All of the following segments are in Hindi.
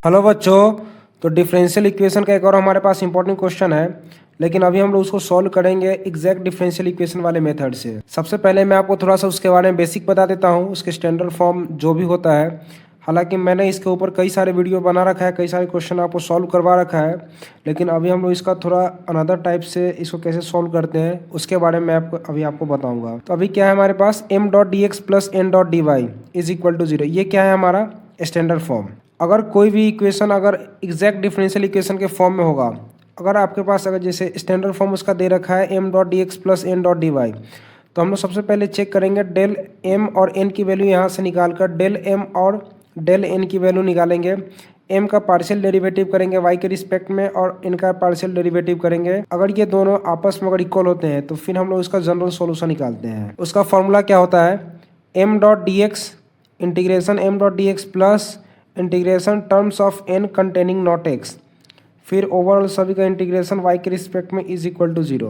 हेलो बच्चों। तो डिफरेंशियल इक्वेशन का एक और हमारे पास इंपॉर्टेंट क्वेश्चन है, लेकिन अभी हम लोग उसको सॉल्व करेंगे एग्जैक्ट डिफरेंशियल इक्वेशन वाले मेथड से। सबसे पहले मैं आपको थोड़ा सा उसके बारे में बेसिक बता देता हूँ, उसके स्टैंडर्ड फॉर्म जो भी होता है। हालांकि मैंने इसके ऊपर कई सारे वीडियो बना रखा है, कई सारे क्वेश्चन आपको सॉल्व करवा रखा है, लेकिन अभी हम लोग इसका थोड़ा अनदर टाइप से इसको कैसे सॉल्व करते हैं उसके बारे में आपको बताऊंगा। तो अभी क्या है हमारे पास, m dot D x plus N dot D Y is equal to zero. ये क्या है हमारा स्टैंडर्ड फॉर्म। अगर कोई भी इक्वेशन अगर एग्जैक्ट डिफरेंशियल इक्वेशन के फॉर्म में होगा, अगर आपके पास अगर जैसे स्टैंडर्ड फॉर्म उसका दे रखा है m dot D x plus N dot D y, तो हम लोग सबसे पहले चेक करेंगे डेल m और n की वैल्यू यहाँ से निकाल कर डेल m और डेल n की वैल्यू निकालेंगे। m का पार्शियल डेरिवेटिव करेंगे y के रिस्पेक्ट में और n का पार्शियल डेरिवेटिव करेंगे। अगर ये दोनों आपस में अगर इक्वल होते हैं तो फिर हम लोग इसका जनरल सॉल्यूशन निकालते हैं। उसका फॉर्मूला क्या होता है, m dot D x integration m dot D x plus integration terms of n containing not x, फिर ओवरऑल सभी का इंटीग्रेशन y के रिस्पेक्ट में इज इक्वल टू जीरो।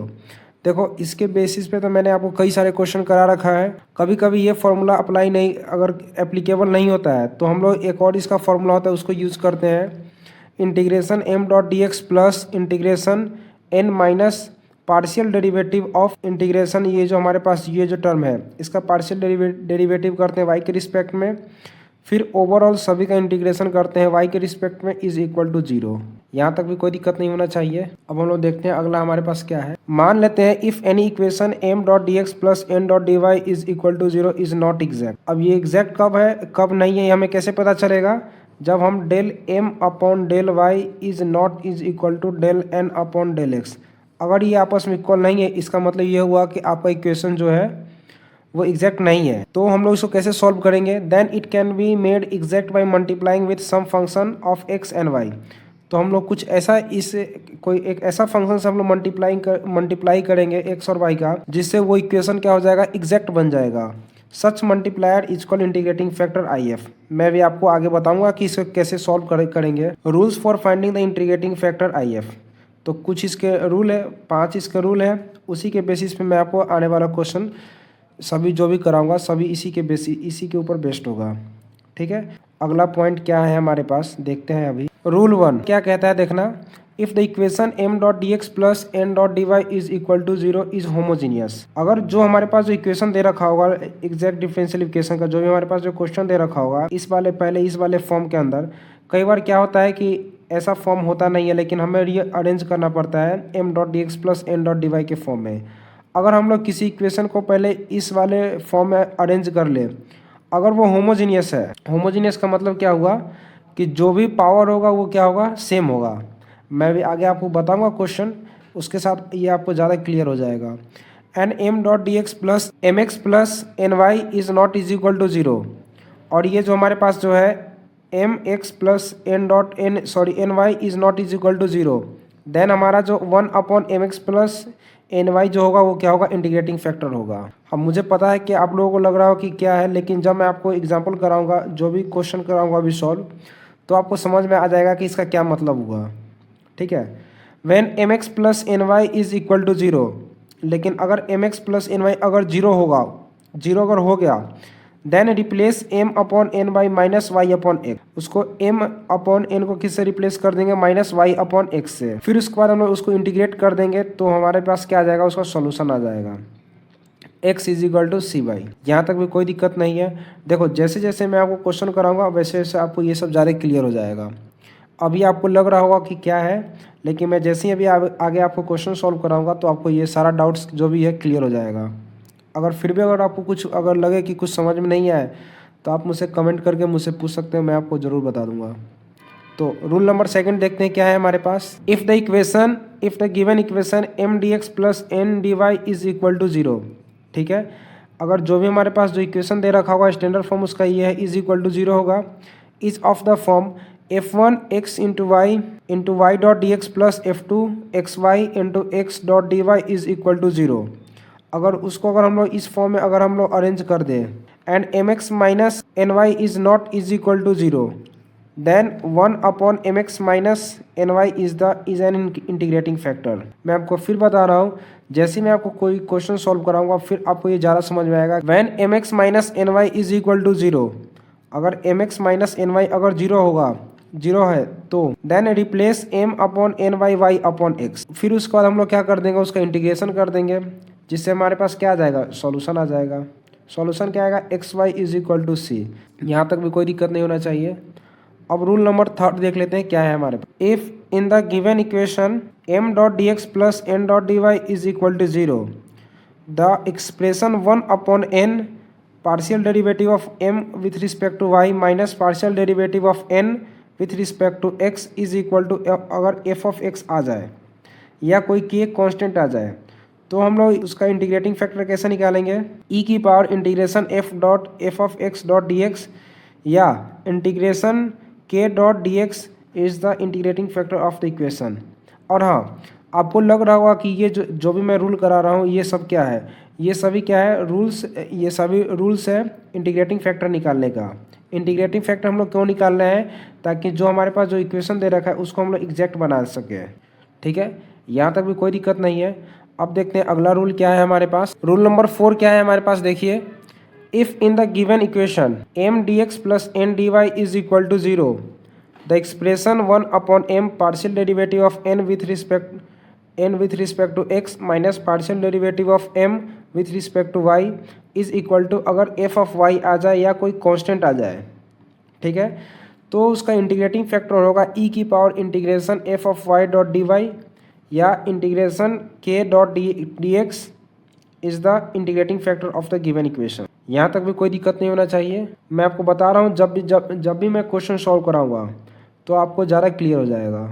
देखो इसके बेसिस पे तो मैंने आपको कई सारे क्वेश्चन करा रखा है। कभी कभी ये फॉर्मूला अप्लाई नहीं, अगर एप्लीकेबल नहीं होता है तो हम लोग एक और इसका फॉर्मूला होता है उसको यूज़ करते हैं। Integration m dot D x plus integration n minus partial derivative of integration, ये जो हमारे पास ये जो टर्म है इसका पार्शियल डेरिवेटिव करते हैं y के रिस्पेक्ट में, फिर ओवरऑल सभी का इंटीग्रेशन करते हैं y के रिस्पेक्ट में इज इक्वल टू जीरो। यहाँ तक भी कोई दिक्कत नहीं होना चाहिए। अब हम लोग देखते हैं अगला हमारे पास क्या है। मान लेते हैं if any equation m dot D x plus N dot D Y is equal to zero is not exact. अब ये एग्जैक्ट कब है कब नहीं है, ये हमें कैसे पता चलेगा, जब हम del m upon del y is not is equal to del n upon del x. अगर ये आपस में इक्वल नहीं है इसका मतलब ये हुआ कि आपका इक्वेशन जो है वो एग्जैक्ट नहीं है। तो हम लोग इसको कैसे सॉल्व करेंगे, then it can be made exact by multiplying with some function of x and y. तो हम लोग कुछ ऐसा कोई एक ऐसा फंक्शन से हम लोग मल्टीप्लाई करेंगे एक्स और वाई का, जिससे वो इक्वेशन क्या हो जाएगा, एग्जैक्ट बन जाएगा। Such multiplier is called integrating factor I F. मैं भी आपको आगे बताऊंगा कि इसको कैसे सॉल्व करेंगे। Rules for finding the integrating factor I F, तो कुछ इसके रूल है, 5 इसके रूल है। उसी के बेसिस पे मैं आपको आने वाला क्वेश्चन सभी जो भी कराऊंगा सभी इसी के ऊपर बेस्ड होगा। ठीक है, अगला पॉइंट क्या है हमारे पास, देखते हैं अभी। रूल 1 क्या कहता है, देखना। If the equation m dot D x plus N dot D Y is equal to zero is homogeneous. अगर जो हमारे पास जो इक्वेशन दे रखा होगा एग्जैक्ट डिफरेंशियल इक्वेशन का, जो भी हमारे पास जो क्वेश्चन दे रखा होगा इस वाले फॉर्म के अंदर, कई बार क्या होता है कि ऐसा फॉर्म होता नहीं है, लेकिन हमें ये अरेंज करना पड़ता है m dot D x plus N dot D y के फॉर्म में। अगर हम लोग किसी इक्वेशन को पहले इस वाले फॉर्म में अरेंज कर ले, अगर वो होमोजीनियस है, होमोजीनियस का मतलब क्या हुआ कि जो भी पावर होगा वो क्या होगा, सेम होगा। मैं भी आगे आपको बताऊंगा क्वेश्चन, उसके साथ ये आपको ज़्यादा क्लियर हो जाएगा। And m dot D x plus m x plus n Y is not is equal to zero. और ये जो हमारे पास जो है m x plus n Y is not is equal to zero, then हमारा जो 1 upon m x plus n y जो होगा वो क्या होगा, इंटीग्रेटिंग फैक्टर होगा। अब मुझे पता है कि आप लोगों को लग रहा हो कि क्या है, लेकिन जब मैं आपको एग्जांपल कराऊंगा, जो भी क्वेश्चन कराऊंगा अभी सॉल्व, तो आपको समझ में आ जाएगा कि इसका क्या मतलब हुआ। ठीक है, when m x plus n Y is equal to zero, लेकिन अगर M x plus n Y अगर जीरो होगा, जीरो अगर हो गया, then replace m upon N by minus y upon x. उसको m अपॉन एन को किससे रिप्लेस कर देंगे, माइनस वाई अपॉन एक्स से। फिर उसके बाद हम लोग उसको इंटीग्रेट कर देंगे तो हमारे पास क्या आ जाएगा, उसका सॉल्यूशन आ जाएगा x is equal to c y. यहाँ तक भी कोई दिक्कत नहीं है। देखो जैसे जैसे मैं आपको क्वेश्चन कराऊंगा वैसे वैसे आपको ये सब ज़्यादा क्लियर हो जाएगा। अभी आपको लग रहा होगा कि क्या है, लेकिन मैं जैसे ही अभी आगे आपको क्वेश्चन सॉल्व कराऊंगा तो आपको ये सारा डाउट्स जो भी है क्लियर हो जाएगा। अगर फिर भी अगर आपको कुछ अगर लगे कि कुछ समझ में नहीं आए तो आप मुझसे कमेंट करके मुझसे पूछ सकते हैं, मैं आपको ज़रूर बता दूंगा। तो रूल नंबर 2 देखते हैं क्या है हमारे पास। If the given equation m D x plus N D Y is equal to zero. ठीक है, अगर जो भी हमारे पास जो इक्वेशन दे रखा होगा स्टैंडर्ड फॉर्म उसका ये है, इज इक्वल टू जीरो होगा। Is of the form f1 x into y dot D x plus f2 x y into x dot D Y is equal to zero. अगर उसको अगर हम लोग इस फॉर्म में अगर हम लोग अरेंज कर दें, and m x minus N Y is not is equal to zero, then 1 upon m x minus N Y is an integrating factor. मैं आपको फिर बता रहा हूँ, जैसे मैं आपको कोई क्वेश्चन सॉल्व कराऊंगा फिर आपको ये ज़्यादा समझ में आएगा। When M x minus N Y is equal to zero, अगर M x minus N Y अगर जीरो होगा जीरो है तो then replace M upon N by Y upon X. फिर उसके बाद हम लोग क्या कर देंगे, उसका इंटीग्रेशन कर देंगे, जिससे हमारे पास क्या आ जाएगा, सॉल्यूशन आ जाएगा। सॉल्यूशन क्या आएगा, X Y is equal to C. यहाँ तक भी कोई दिक्कत नहीं होना चाहिए। अब रूल नंबर 3 देख लेते हैं क्या है हमारे पास। If in the given equation M dot D x plus N dot D Y is equal to zero, the expression 1 upon N partial derivative of M with respect to Y minus partial derivative of N with respect to X is equal to, अगर एफ ऑफ एक्स आ जाए या कोई के कांस्टेंट आ जाए तो हम लोग उसका इंटीग्रेटिंग फैक्टर कैसे निकालेंगे, ई की power integration f of x dot D x या इंटीग्रेशन के dot D x is the integrating factor of the equation. और हाँ, आपको लग रहा होगा कि ये जो भी मैं रूल करा रहा हूँ ये सब क्या है, ये सभी क्या है, रूल्स, ये सभी रूल्स है इंटीग्रेटिंग फैक्टर निकालने का। इंटीग्रेटिंग फैक्टर हम लोग क्यों निकाल रहे हैं, ताकि जो हमारे पास जो इक्वेशन दे रखा है उसको हम लोग एग्जैक्ट बना सके। ठीक है, यहाँ तक भी कोई दिक्कत नहीं है। अब देखते हैं अगला रूल क्या है हमारे पास। रूल नंबर 4 क्या है हमारे पास, देखिए। If in the given equation m d x plus N D Y is equal to zero, the expression 1 upon m partial derivative of N with respect to x minus partial derivative of M with respect to y is equal to, अगर एफ ऑफ वाई आ जाए या कोई कांस्टेंट आ जाए, ठीक है, तो उसका इंटीग्रेटिंग फैक्टर होगा ई की power integration f of y dot D y या इंटीग्रेशन के dot D x is the integrating factor of the given equation. यहाँ तक भी कोई दिक्कत नहीं होना चाहिए। मैं आपको बता रहा हूँ जब भी मैं क्वेश्चन सॉल्व कराऊंगा तो आपको ज़्यादा क्लियर हो जाएगा।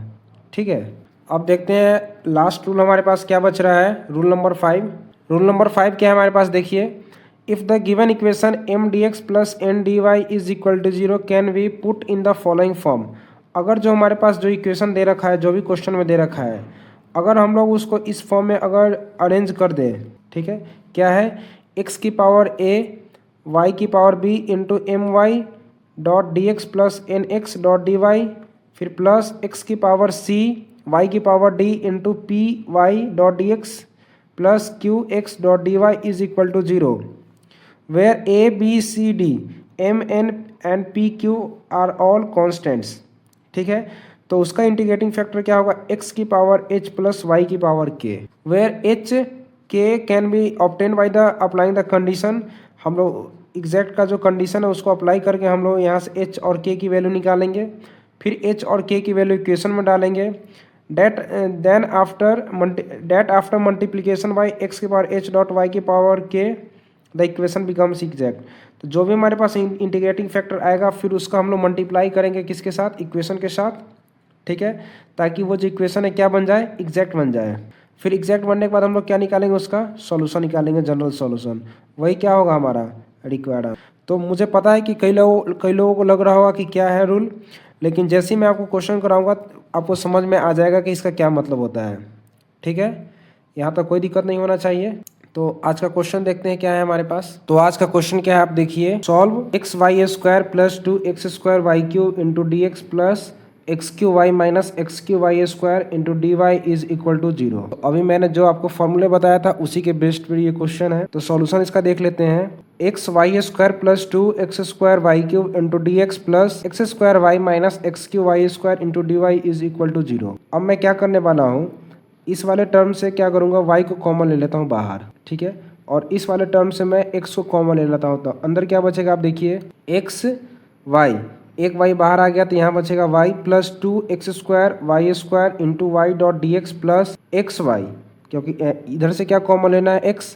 ठीक है, अब देखते हैं लास्ट रूल हमारे पास क्या बच रहा है, रूल नंबर 5। रूल नंबर 5 क्या है हमारे पास, देखिए। If the given equation m d x plus N D Y is equal to zero can we put in the following form. अगर जो हमारे पास जो इक्वेशन दे रखा है, जो भी क्वेश्चन में दे रखा है, अगर हम लोग उसको इस फॉर्म में अगर अरेंज कर दें, ठीक है, क्या है, एक्स की पावर ए वाई की power b into m y dot D x plus n x dot D y, फिर प्लस एक्स की पावर सी वाई की power d into p y dot D x plus q x dot D Y is equal to zero, where a b c d m n and p q are all constants. ठीक है, तो उसका इंटीग्रेटिंग फैक्टर क्या होगा, एक्स की पावर एच प्लस वाई की पावर के, वेयर एच के can be obtain by the applying the condition. हम लोग एग्जैक्ट का जो कंडीशन है उसको अप्लाई करके हम लोग यहाँ से एच और के की वैल्यू निकालेंगे, फिर एच और के की वैल्यू इक्वेशन में डालेंगे। Then after multiplication by x की पावर एच डॉट वाई की पावर के द इक्वेशन बिकम्स एग्जैक्ट। तो जो भी हमारे पास इंटीग्रेटिंग फैक्टर आएगा फिर उसका हम लोग मल्टीप्लाई करेंगे किसके साथ, इक्वेशन के साथ। ठीक है, ताकि वो जो इक्वेशन है क्या बन जाए, एग्जैक्ट बन जाए। फिर एग्जैक्ट बनने के बाद हम लोग क्या निकालेंगे, उसका सॉल्यूशन निकालेंगे, जनरल सॉल्यूशन। वही क्या होगा हमारा रिक्वायर्ड। तो मुझे पता है कि कई लोगों को लग रहा होगा कि क्या है रूल, लेकिन जैसे ही मैं आपको क्वेश्चन कराऊंगा आपको समझ में आ जाएगा कि इसका क्या मतलब होता है। ठीक है, यहाँ तक कोई दिक्कत नहीं होना चाहिए। तो आज का क्वेश्चन देखते हैं क्या है हमारे पास। तो आज का क्वेश्चन क्या है, आप देखिए। Solve x y square plus 2x square y cube into d x plus x cube y minus x cube y square into d Y is equal to zero. अभी मैंने जो आपको फॉर्मूले बताया था उसी के बेस्ड पर ये क्वेश्चन है। तो सॉल्यूशन इसका देख लेते हैं। X y square plus 2x square y cube into d x plus x square y minus x cube y square into d Y is equal to zero. अब मैं क्या करने वाला हूँ, इस वाले टर्म से क्या करूँगा, y को कॉमन ले लेता हूँ बाहर। ठीक है, और इस वाले टर्म से मैं x को कॉमन ले लेता हूँ। तो अंदर क्या बचेगा, आप देखिए, x y, एक y बाहर आ गया तो यहाँ बचेगा y plus 2x square y square into y dot D x plus x y, क्योंकि इधर से क्या कॉमन लेना है, x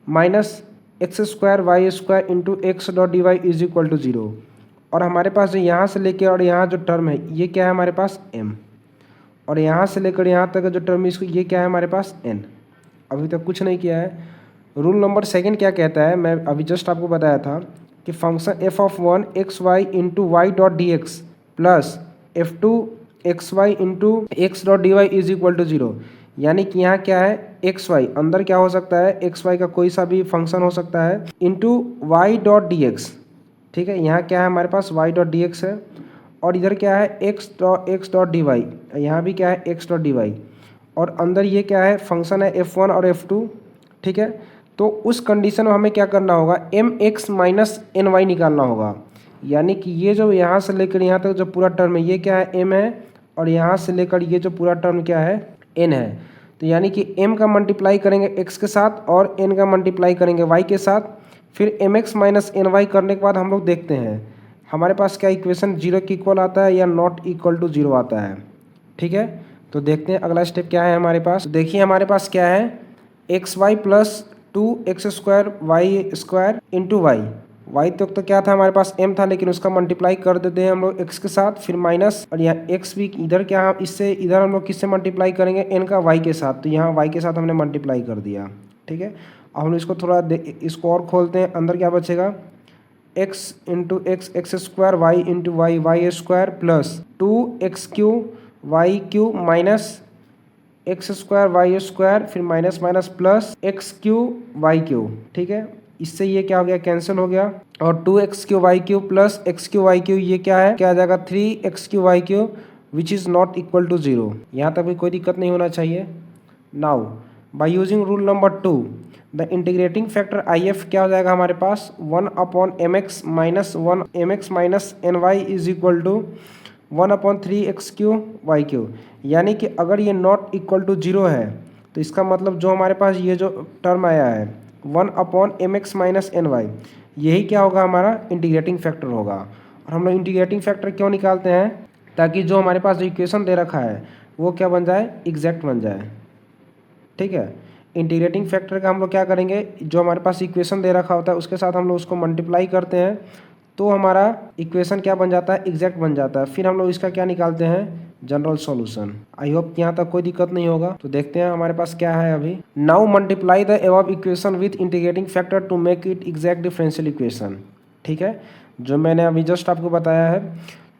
minus x square y square into x dot D Y is equal to zero. और हमारे पास जो यहाँ से लेके और यहाँ जो टर्म है ये क्या है हमारे पास, m, और यहाँ से लेकर यहाँ तक जो टर्म इसको ये क्या है हमारे पास, n। अभी तक कुछ नहीं किया है। रूल नंबर 2 क्या कहता है, मैं अभी जस्ट आपको बताया था कि function f of 1 x y into y dot D x plus F2 x y into x dot D Y is equal to zero. यानी कि यहाँ क्या है, एक्स वाई, अंदर क्या हो सकता है, एक्स वाई का कोई सा भी फंक्शन हो सकता है into y dot D x. ठीक है, यहाँ क्या है हमारे पास, वाई डॉट डी एक्स है, और इधर क्या है, एक्स डॉट डी वाई, यहाँ भी क्या है, एक्स डॉट डी वाई, और अंदर ये क्या है, फंक्शन है F1 और F2। ठीक है, तो उस कंडीशन में हमें क्या करना होगा, m x minus N y निकालना होगा। यानी कि ये जो यहाँ से लेकर यहाँ तक जो पूरा टर्म है ये क्या है, m है, और यहाँ से लेकर ये जो पूरा टर्म क्या है, n है। तो यानी कि m का मल्टीप्लाई करेंगे x के साथ और n का मल्टीप्लाई करेंगे y के साथ, फिर mx माइनस ny करने के बाद हम लोग देखते हैं हमारे पास क्या इक्वेशन 0 के इक्वल आता है या नॉट इक्वल टू 0 आता है। ठीक है, तो देखते हैं अगला स्टेप क्या है हमारे पास। देखिए हमारे पास क्या है, x y plus 2x² y square into y तो क्या था हमारे पास m था, लेकिन उसका मल्टीप्लाई कर देते हैं हम लोग x के साथ, फिर माइनस, और यहाँ x भी इधर क्या, इससे इधर हम लोग किससे मल्टीप्लाई करेंगे, n का y के साथ, तो यहाँ y के साथ हमने मल्टीप्लाई कर दिया। ठीक है, अब हम इसको थोड़ा इसको और खोलते हैं, अंदर क्या बचेगा, x into x² y into Y square plus 2x³ y³ minus x² y square, फिर minus minus plus x³ y³। ठीक है, इससे ये क्या हो गया, कैंसिल हो गया, और 2x³ y³ plus x³ y³ ये क्या है, क्या आ जाएगा 3x³ y³ which is not equal to 0। यहाँ तक भी कोई दिक्कत नहीं होना चाहिए। Now by using rule number 2 the integrating factor IF क्या हो जाएगा हमारे पास, 1/mx माइनस 1mx माइनस ny is equal to 1/3x³ y³। यानी कि अगर ये नॉट इक्वल टू 0 है तो इसका मतलब जो हमारे पास ये जो टर्म आया है 1/mx माइनस ny, यही क्या होगा, हमारा इंटीग्रेटिंग फैक्टर होगा। और हम लोग इंटीग्रेटिंग फैक्टर क्यों निकालते हैं, ताकि जो हमारे पास जो इक्वेशन दे रखा है वो क्या बन जाए, एग्जैक्ट बन जाए। ठीक है, इंटीग्रेटिंग फैक्टर का हम लोग क्या करेंगे, जो हमारे पास इक्वेशन दे रखा होता है उसके साथ हम लोग उसको मल्टीप्लाई करते हैं तो हमारा इक्वेशन क्या बन जाता है, एग्जैक्ट बन जाता है। फिर हम लोग इसका क्या निकालते हैं, जनरल सॉल्यूशन। आई होप यहाँ तक कोई दिक्कत नहीं होगा। तो देखते हैं हमारे पास क्या है अभी। Now multiply the above equation with integrating factor to make it exact differential equation. ठीक है, जो मैंने अभी जस्ट आपको बताया है।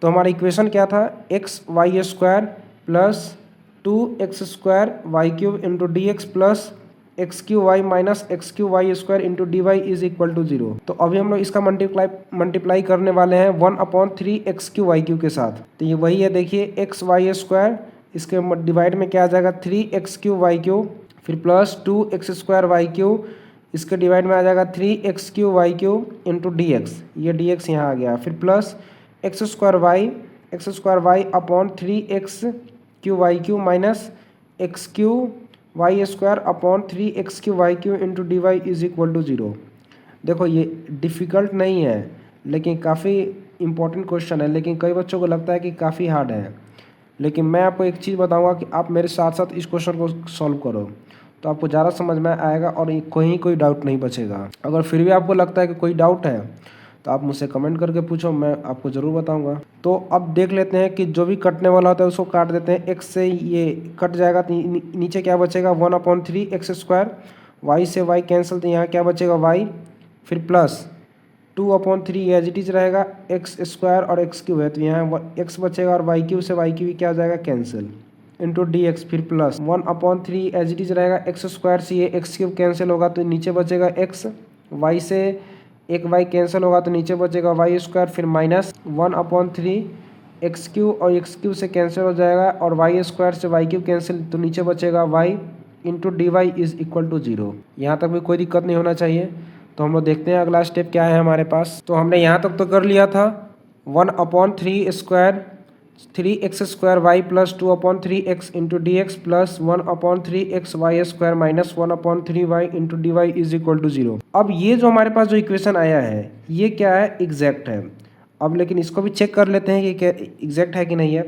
तो हमारा इक्वेशन क्या था, xy² plus 2x² y³ into dx plus x³ minus x³ into dy is equal to 0। तो अभी हम लोग इसका मल्टीप्लाई करने वाले हैं 1/3x³ के साथ। तो ये वही है, देखिए xy², इसके डिवाइड में क्या आ जाएगा 3x³ फिर प्लस 2x² y³, इसके डिवाइड में आ जाएगा 3x³ इंटू dx, ये dx यहाँ आ गया, फिर plus x² upon 3x³ minus x³ upon 3x³ into dy is equal to 0। देखो ये डिफ़िकल्ट नहीं है, लेकिन काफ़ी इंपॉर्टेंट क्वेश्चन है, लेकिन कई बच्चों को लगता है कि काफ़ी हार्ड है। लेकिन मैं आपको एक चीज़ बताऊंगा कि आप मेरे साथ साथ इस क्वेश्चन को सॉल्व करो तो आपको ज़्यादा समझ में आएगा और कोई डाउट नहीं बचेगा। अगर फिर भी आपको लगता है कि कोई डाउट है तो आप मुझसे कमेंट करके पूछो, मैं आपको ज़रूर बताऊंगा। तो अब देख लेते हैं कि जो भी कटने वाला होता है उसको काट देते हैं। x से ये कट जाएगा तो नीचे क्या बचेगा 1/3x², y से y कैंसिल, तो यहाँ क्या बचेगा y, फिर प्लस 2/3 एज इट इज रहेगा, x² और x³ है तो यहाँ x बचेगा और y³ से y³ क्या हो जाएगा कैंसिल, इंटू dx, फिर प्लस 1/3 एज इट इज रहेगा, x² से ये x³ कैंसिल होगा तो नीचे बचेगा x, y से एक y कैंसिल होगा तो नीचे बचेगा y², फिर माइनस 1/3 x³ और x³ से कैंसिल हो जाएगा और y² से y³ कैंसिल तो नीचे बचेगा y into dy is equal to 0। यहाँ तक भी कोई दिक्कत नहीं होना चाहिए। तो हम लोग देखते हैं अगला स्टेप क्या है हमारे पास। तो हमने यहाँ तक तो कर लिया था 1/3x² y plus 2/3x into dx plus 1/3x y² minus 1/3y into dy is equal to 0। अब ये जो हमारे पास जो इक्वेशन आया है ये क्या है, एग्जैक्ट है। अब लेकिन इसको भी चेक कर लेते हैं कि क्या एग्जैक्ट है कि नहीं है।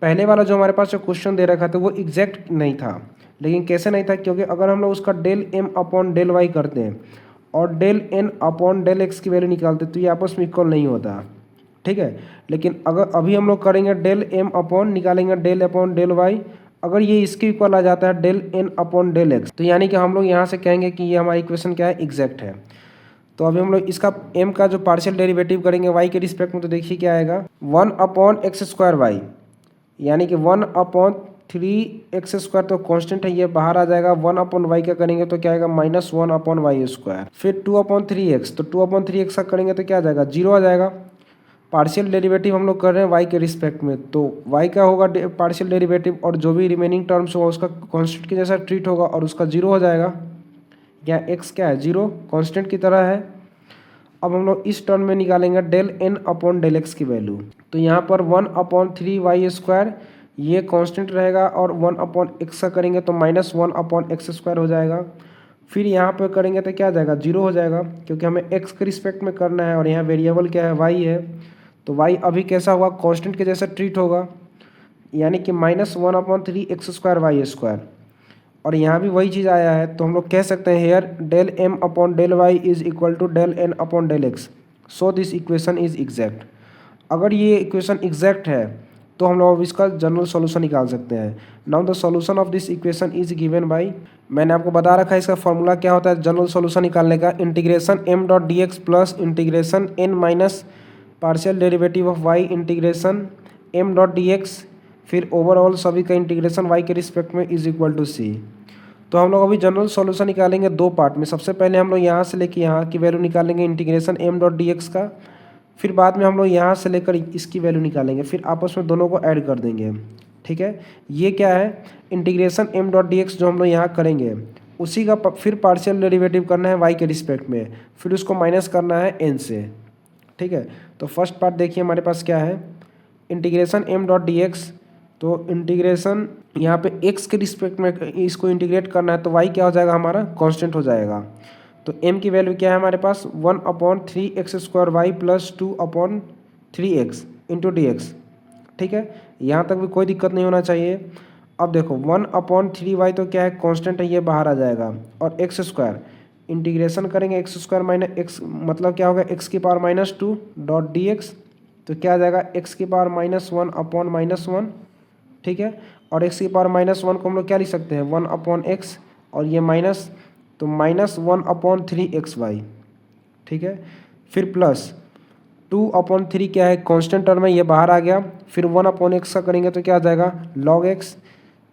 पहले वाला जो हमारे पास जो क्वेश्चन दे रखा था वो एग्जैक्ट नहीं था, लेकिन कैसे नहीं था, क्योंकि अगर हम लोग उसका del m upon del y करते हैं और del n upon del x की वैल्यू निकालते हैं तो ये आपस में इक्वल नहीं होता। ठीक है, लेकिन अगर अभी हम लोग करेंगे डेल m अपॉन निकालेंगे डेल अपॉन डेल y, अगर ये इसके इक्वल आ जाता है del n upon del x, तो यानी कि हम लोग यहाँ से कहेंगे कि ये हमारी इक्वेशन क्या है, एग्जैक्ट है। तो अभी हम लोग इसका m का जो पार्शियल डेरिवेटिव करेंगे y के रिस्पेक्ट में, तो देखिए क्या आएगा 1/x² y, यानी कि 1/3x² तो कांस्टेंट है, ये बाहर आ जाएगा। 1/y का करेंगे तो क्या आएगा माइनस 1/y², फिर 2/3x, तो 2/3x का करेंगे तो क्या आ जाएगा 0 आ जाएगा। पार्शियल डेरिवेटिव हम लोग कर रहे हैं y के रिस्पेक्ट में, तो y का होगा पार्शियल डेरिवेटिव और जो भी रिमेनिंग टर्म्स होगा उसका कांस्टेंट की जैसा ट्रीट होगा और उसका 0 हो जाएगा। यहाँ x क्या है 0, कांस्टेंट की तरह है। अब हम लोग इस टर्म में निकालेंगे del n upon del x की वैल्यू। तो यहाँ पर 1/3y² ये कांस्टेंट रहेगा और 1/x का करेंगे तो -1/x² हो जाएगा। फिर यहाँ पे करेंगे तो क्या आ जाएगा, 0 हो जाएगा, क्योंकि हमें x के रिस्पेक्ट में करना है और यहाँ वेरिएबल क्या है, y है। तो y अभी कैसा होगा, कांस्टेंट के जैसा ट्रीट होगा, यानी कि -1/3x²y²। और यहाँ भी वही चीज़ आया है, तो हम लोग कह सकते हैं here del m upon del y is equal to del n upon del x, so this equation is exact. अगर ये इक्वेशन एग्जैक्ट है तो हम लोग इसका जनरल सॉल्यूशन निकाल सकते हैं। Now the solution of this equation is given by, मैंने आपको बता रखा है इसका फॉर्मूला क्या होता है जनरल सॉल्यूशन निकालने का, integration m.dx plus integration n minus partial derivative of y integration m.dx, फिर ओवरऑल सभी का इंटीग्रेशन y के रिस्पेक्ट में इज इक्वल टू c। तो हम लोग अभी जनरल सॉल्यूशन निकालेंगे दो पार्ट में। सबसे पहले हम लोग यहाँ से लेकर यहाँ की वैल्यू निकालेंगे इंटीग्रेशन m.dx का, फिर बाद में हम लोग यहाँ से लेकर इसकी वैल्यू निकालेंगे, फिर आपस में दोनों को ऐड कर देंगे। ठीक है, ये क्या है, इंटीग्रेशन m.dx जो हम लोग यहाँ करेंगे उसी का फिर पार्शियल डेरिवेटिव करना है y के रिस्पेक्ट में, फिर उसको माइनस करना है n से। ठीक है, तो फर्स्ट पार्ट देखिए हमारे पास क्या है, इंटीग्रेशन m.dx, तो इंटीग्रेशन यहाँ पे x के रिस्पेक्ट में इसको इंटीग्रेट करना है, तो y क्या हो जाएगा हमारा, कांस्टेंट हो जाएगा। तो m की वैल्यू क्या है हमारे पास, 1/3x² plus 2/3x into dx। ठीक है, यहाँ तक भी कोई दिक्कत नहीं होना चाहिए। अब देखो 1/3y तो क्या है, कांस्टेंट है, ये बाहर आ जाएगा, और x² इंटीग्रेशन करेंगे x² माइनस x, मतलब क्या होगा, x⁻² डॉट dx, तो क्या आ जाएगा x⁻−1/−1। ठीक है, और x⁻−1 को हम लोग क्या लिख सकते हैं, 1/x, और ये माइनस, तो -1/3xy। ठीक है, फिर प्लस 2/3 क्या है, कांस्टेंट टर्म है, ये बाहर आ गया, फिर 1/x का करेंगे तो क्या आ जाएगा log x।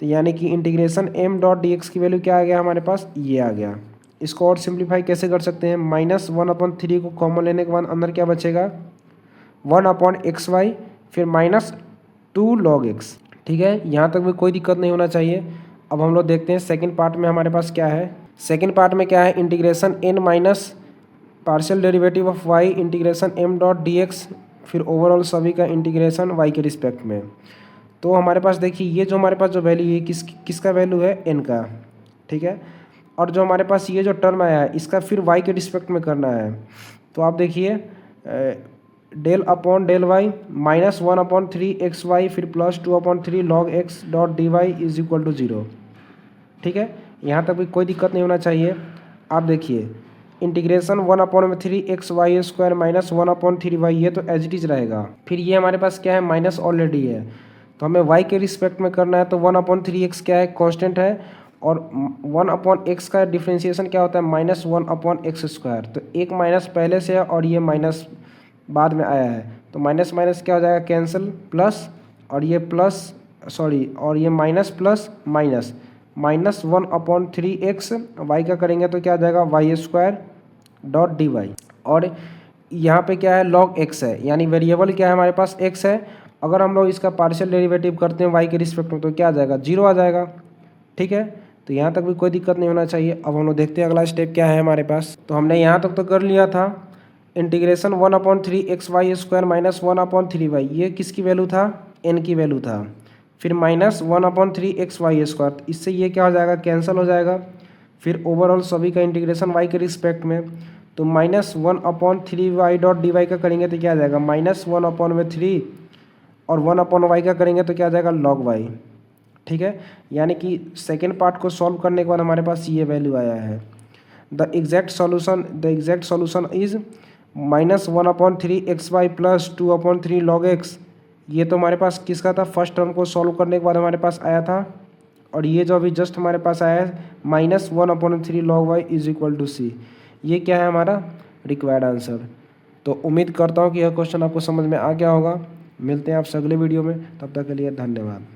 तो यानी कि इंटीग्रेशन m.dx की वैल्यू क्या आ गया हमारे पास, ये आ गया। इसको और सिंप्लीफाई कैसे कर सकते हैं, -1/3 को कॉमन लेने के बाद अंदर क्या बचेगा, 1/xy, फिर -2 log x। ठीक है, यहाँ तक भी कोई दिक्कत नहीं होना चाहिए। अब हम लोग देखते हैं सेकंड पार्ट में हमारे पास क्या है। सेकंड पार्ट में क्या है, integration n minus partial derivative of y integration m.dx, फिर ओवरऑल सभी का इंटीग्रेशन y के रिस्पेक्ट में। तो हमारे पास देखिए ये जो हमारे पास जो वैल्यू है किसका वैल्यू है, n का। ठीक है, और जो हमारे पास ये जो टर्म आया है इसका फिर y के रिस्पेक्ट में करना है। तो आप देखिए del upon del y -1/3xy फिर plus 2/3 log x dot dy is equal to 0। ठीक है, यहाँ तक भी कोई दिक्कत नहीं होना चाहिए। आप देखिए इंटीग्रेशन 1/3xy² माइनस 1/3y, ये तो एज इट इज रहेगा। फिर ये हमारे पास क्या है, माइनस ऑलरेडी है, तो हमें y के रिस्पेक्ट में करना है, तो 1/3x क्या है, कांस्टेंट है, और 1/x का डिफ्रेंशिएशन क्या होता है, -1/x²। तो एक माइनस पहले से है और ये माइनस बाद में आया है, तो माइनस माइनस क्या हो जाएगा, कैंसिल, प्लस, और ये प्लस, सॉरी, और ये minus plus minus, -1/3x, y का करेंगे तो क्या आ जाएगा, y² डॉट dy। और यहाँ पे क्या है, log x है, यानी वेरिएबल क्या है हमारे पास, x है। अगर हम लोग इसका पार्शियल डेरिवेटिव करते हैं y के रिस्पेक्ट में तो क्या आ जाएगा, 0 आ जाएगा। ठीक है, तो यहाँ तक भी कोई दिक्कत नहीं होना चाहिए। अब हम लोग देखते हैं अगला स्टेप क्या है हमारे पास। तो हमने यहाँ तक तो कर लिया था, इंटीग्रेशन 1/3xy² माइनस 1/3y, ये किसकी वैल्यू था, n की वैल्यू था। फिर -1/3xy², इससे ये क्या हो जाएगा, कैंसिल हो जाएगा। फिर ओवरऑल सभी का इंटीग्रेशन y के रिस्पेक्ट में, तो -1/3y डॉट dy का करेंगे तो क्या आ जाएगा, -1/3, और 1/y का करेंगे तो क्या आ जाएगा, log y। ठीक है, यानी कि सेकेंड पार्ट को सॉल्व करने के बाद हमारे पास ये वैल्यू आया है। The exact solution is -1/3xy plus 2/3 log x। ये तो हमारे पास किसका था, फर्स्ट टर्म को सॉल्व करने के बाद हमारे पास आया था, और ये जो अभी जस्ट हमारे पास आया है -1/3 log y is equal to c। ये क्या है हमारा रिक्वायर्ड आंसर। तो उम्मीद करता हूँ कि यह क्वेश्चन आपको समझ में आ गया होगा। मिलते हैं आपसे अगले वीडियो में, तब तक के लिए धन्यवाद।